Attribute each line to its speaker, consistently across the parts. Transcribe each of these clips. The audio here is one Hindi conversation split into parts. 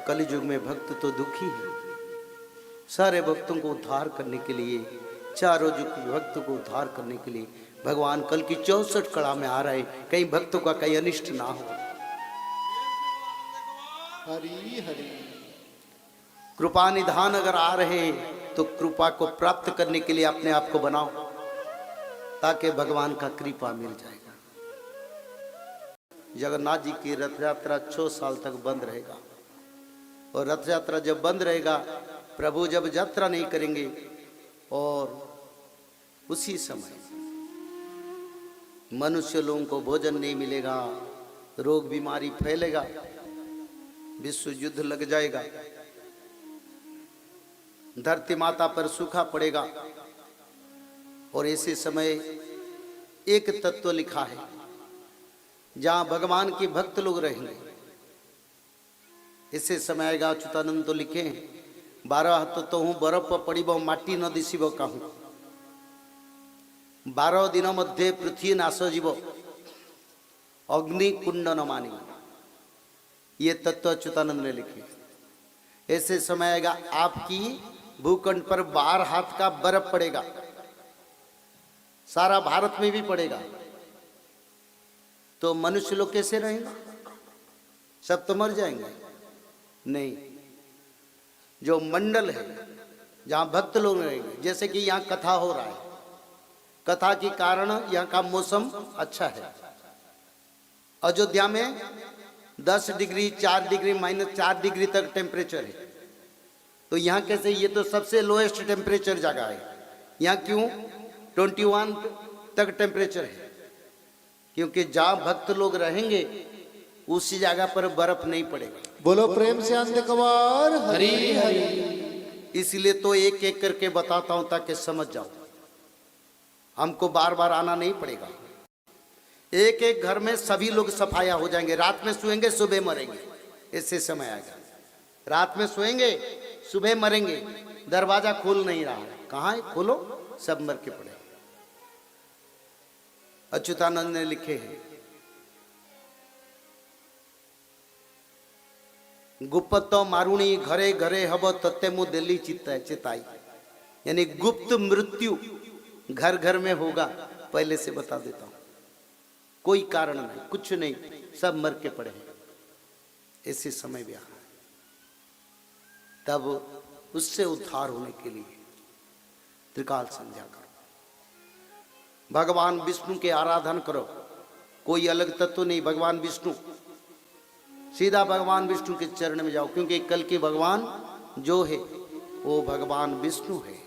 Speaker 1: कलियुग में भक्त तो दुखी है। सारे भक्तों को उद्धार करने के लिए, चारों युग के भक्तों को उद्धार करने के लिए भगवान कल की 64 कला में आ रहे, कहीं भक्तों का कहीं अनिष्ट ना हो।
Speaker 2: हरि हरि।
Speaker 1: कृपा निधान अगर आ रहे तो कृपा को प्राप्त करने के लिए अपने आप को बनाओ, ताकि भगवान का कृपा मिल जाएगा। जगन्नाथ जी की रथ यात्रा 6 साल तक बंद रहेगा, और रथ यात्रा जब बंद रहेगा, प्रभु जब यात्रा नहीं करेंगे, और उसी समय मनुष्य लोगों को भोजन नहीं मिलेगा, रोग बीमारी फैलेगा, विश्व युद्ध लग जाएगा, धरती माता पर सूखा पड़ेगा। और ऐसे समय एक तत्व लिखा है, जहां भगवान के भक्त लोग रहेंगे, ऐसे समय आएगा। अच्युतानंद तो लिखे हैं, 12 हाथ तो हूँ बरफ पड़ब माटी न दिशिब कहूँ, 12 दिन मध्य पृथ्वी नाश जीव अग्नि कुंड न मानी। ये तत्व अच्युतानंद ने लिखे। ऐसे समय आएगा आपकी भूखंड पर 12 हाथ का बर्फ पड़ेगा, सारा भारत में भी पड़ेगा, तो मनुष्य लोग कैसे रहेंगे? सब तो मर जाएंगे। नहीं, जो मंडल है जहां भक्त लोग रहेंगे, जैसे कि यहाँ कथा हो रहा है, कथा के कारण यहाँ का मौसम अच्छा है। अयोध्या में 10 डिग्री 4 डिग्री -4 डिग्री तक टेम्परेचर है, तो यहाँ कैसे? ये तो सबसे लोएस्ट टेम्परेचर जगह है। यहाँ क्यों 21 तक टेम्परेचर है? क्योंकि जहाँ भक्त लोग रहेंगे उसी जगह पर बर्फ नहीं पड़ेगा।
Speaker 2: बोलो प्रेम से अंध कवार हरि हरि।
Speaker 1: इसलिए तो एक एक करके बताता हूं ताकि समझ जाओ, हमको बार बार आना नहीं पड़ेगा। एक एक घर में सभी लोग सफाया हो जाएंगे, रात में सोएंगे सुबह मरेंगे, ऐसे समय आएगा। रात में सोएंगे सुबह मरेंगे, दरवाजा खोल नहीं रहा है, कहाँ है? खोलो, सब मर के पड़े। अच्युतानंद ने लिखे हैं, गुप्त मारुणी घरे घरे हब तत्ते मु दिल्ली चिताई, यानी गुप्त मृत्यु घर घर में होगा। पहले से बता देता हूं, कोई कारण नहीं, कुछ नहीं, सब मर के पड़े हैं। ऐसे समय भी आ रहा है, तब उससे उद्धार होने के लिए त्रिकाल संध्या करो, भगवान विष्णु के आराधन करो। कोई अलग तत्व नहीं, भगवान विष्णु, सीधा भगवान विष्णु के चरण में जाओ, क्योंकि कल के भगवान जो है वो भगवान विष्णु है,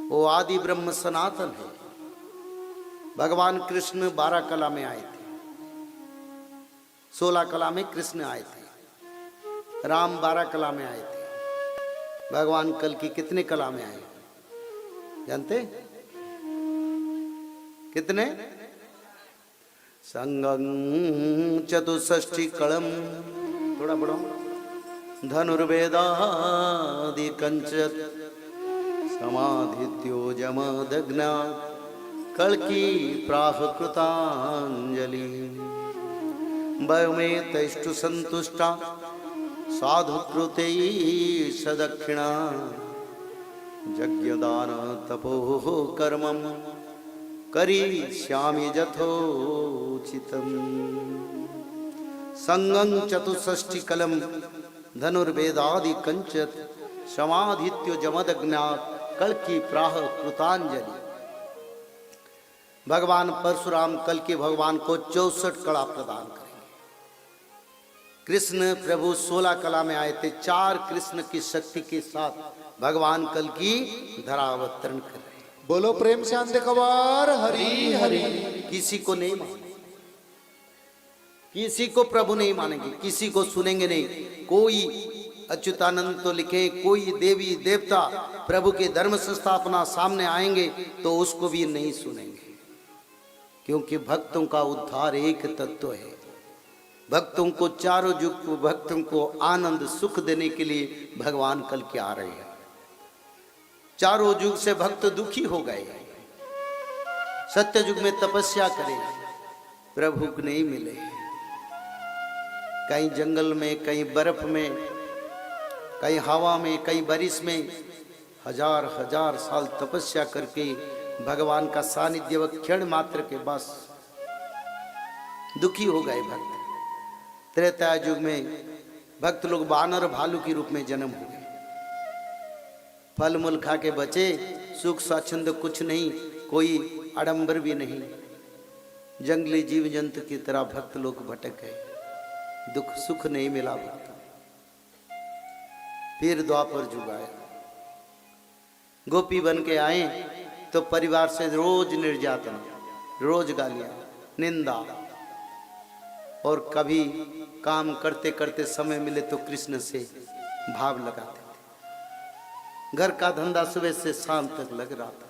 Speaker 1: वो आदि ब्रह्म सनातन है। भगवान कृष्ण 12 कला में आए थे, 16 कला में कृष्ण आए थे, राम 12 कला में आए थे। भगवान कल की कितने कला में आए जानते? कितने? संगं चतुष्षष्टि कलम, थोड़ा बढ़ो, धनुर्वेदादि कंचत समाधित्यो जमदग्ना कल्की प्राह कृतांजलि वयमे तैष्टु संतुष्टा साधु कृते सदक्षिणा यज्ञदान तपो कर्मम करिष्यामि यथोचितम्। संगं चतुष्षष्टि कलम धनुर्वेदादि कंचत समाधित्यो जमदग्नात् कल्की प्राह कृतांजलि। भगवान परशुराम कल के भगवान को 64 कला प्रदान करेंगे। कृष्ण प्रभु 16 कला में आए थे, 4 कृष्ण की शक्ति के साथ भगवान कल की धरावतरण कर रहे हैं।
Speaker 2: बोलो प्रेम से अंधे कवार हरि हरि।
Speaker 1: किसी को नहीं मानेंगे, किसी को प्रभु नहीं मानेंगे, किसी को सुनेंगे नहीं। कोई अच्युतानंद तो लिखे, कोई देवी देवता प्रभु के धर्म संस्थापना सामने आएंगे तो उसको भी नहीं सुनेंगे, क्योंकि भक्तों का उद्धार एक तत्व है। भक्तों को, चारों युग भक्तों को आनंद सुख देने के लिए भगवान कल के आ रहे हैं। चारों युग से भक्त दुखी हो गए, सत्य युग में तपस्या करें, प्रभु को नहीं मिले, कहीं जंगल में, कहीं बर्फ में, कहीं हवा में, कहीं बारिश में, हजार हजार साल तपस्या करके भगवान का सानिध्य व क्षण मात्र के बस दुखी हो गए भक्त। त्रेता युग में भक्त लोग बानर भालू के रूप में जन्म हो गए। फल मूल खा के बचे, सुख स्वाच्छंद कुछ नहीं, कोई आडंबर भी नहीं। जंगली जीव जंतु की तरह भक्त लोग भटक गए, दुख सुख नहीं मिला भक्त। फिर द्वापर जुग आया, गोपी बन के आए तो परिवार से रोज निर्यातना, रोज गालियां, निंदा, और कभी काम करते करते समय मिले तो कृष्ण से भाव लगाते थे। घर का धंधा सुबह से शाम तक लग रहा था,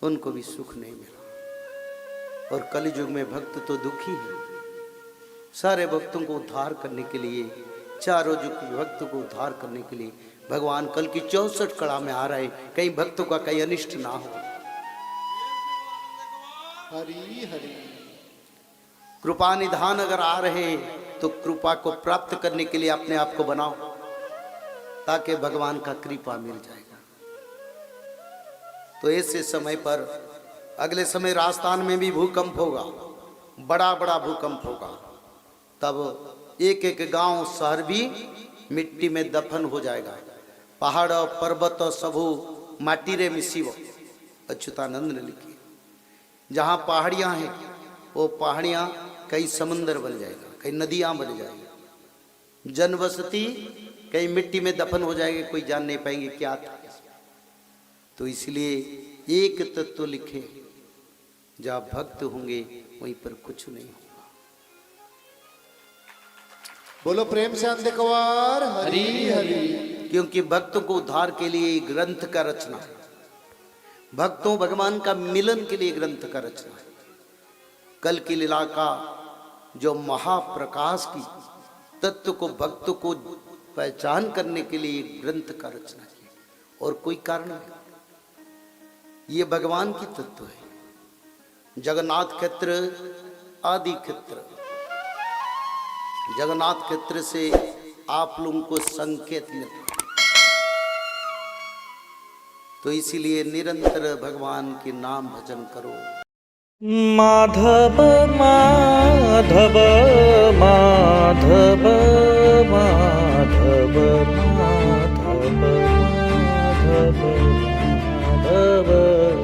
Speaker 1: उनको भी सुख नहीं मिला। और कलयुग में भक्त तो दुखी है। सारे भक्तों को उद्धार करने के लिए, चारों युग के भक्तों को उद्धार करने के लिए भगवान कल की 64 कड़ा में आ रहे, कहीं भक्तों का कहीं अनिष्ट ना हो।
Speaker 2: हरि हरि।
Speaker 1: कृपा निधान अगर आ रहे तो कृपा को प्राप्त करने के लिए अपने आप को बनाओ, ताकि भगवान का कृपा मिल जाएगा। तो ऐसे समय पर अगले समय राजस्थान में भी भूकंप होगा, बड़ा बड़ा भूकंप होगा। तब एक एक गांव शहर भी मिट्टी में दफन हो जाएगा। पहाड़ पर्वत सबू माटी रे मिसीव, अच्युतानंद ने लिखी। जहाँ पहाड़ियाँ हैं वो पहाड़ियाँ कई समंदर बन जाएगा, कई नदियाँ बन जाएगी। जनवसती कहीं मिट्टी में दफन हो जाएगी, कोई जान नहीं पाएंगे क्या था। तो इसलिए एक तत्व लिखे, जहाँ भक्त होंगे वहीं पर कुछ नहीं होगा।
Speaker 2: बोलो प्रेम से आनंद कवार हरि हरि।
Speaker 1: क्योंकि भक्तों को उद्धार के लिए ग्रंथ का रचना है, भक्तों भगवान का मिलन के लिए ग्रंथ का रचना है। कल की लीला का जो महाप्रकाश की तत्व को भक्तों को पहचान करने के लिए ग्रंथ का रचना की, और कोई कारण नहीं। ये भगवान की तत्व है। जगन्नाथ क्षेत्र आदि क्षेत्र, जगन्नाथ क्षेत्र से आप लोगों को संकेत मिलता है। तो इसीलिए निरंतर भगवान के नाम भजन करो।
Speaker 3: माधव माधव माधव माधव माधव माधव माधव